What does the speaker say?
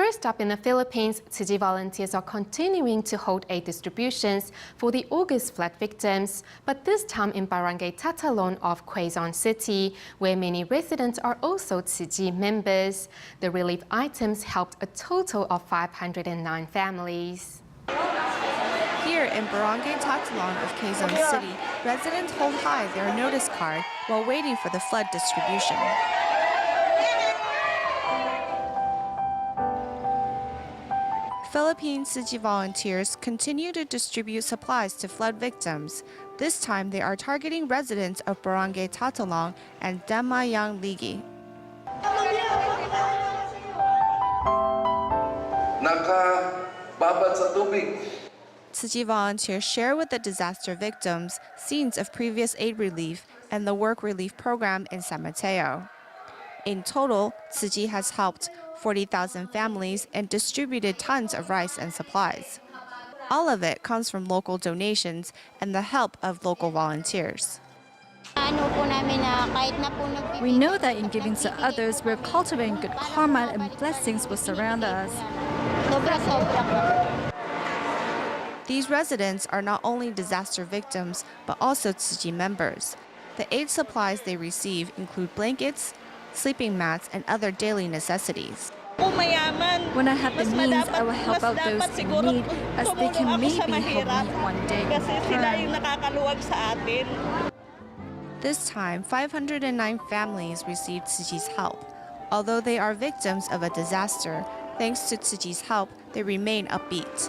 First up in the Philippines, Tzu Chi volunteers are continuing to hold aid distributions for the August flood victims, but this time in Barangay Tatalon of Quezon City, where many residents are also Tzu Chi members. The relief items helped a total of 509 families. Here in Barangay Tatalon of Quezon City, residents hold high their notice card while waiting for the flood distribution. Philippine Tzu Chi volunteers continue to distribute supplies to flood victims. This time, they are targeting residents of Barangay Tatalon and Damayang Lagi. Nakababad sa tubig. Tzu Chi volunteers share with the disaster victims scenes of previous aid relief and the work relief program in San Mateo. In total, Tzu Chi has helped 40,000 families and distributed tons of rice and supplies. All of it comes from local donations and the help of local volunteers. We know that in giving to others, we're cultivating good karma and blessings will surround us. These residents are not only disaster victims, but also Tzu Chi members. The aid supplies they receive include blankets, sleeping mats, and other daily necessities. When I have the means, I will help out those in need, as they can maybe help me one day in return. This time, 509 families received Tzu Chi's help. Although they are victims of a disaster, thanks to Tzu Chi's help, they remain upbeat.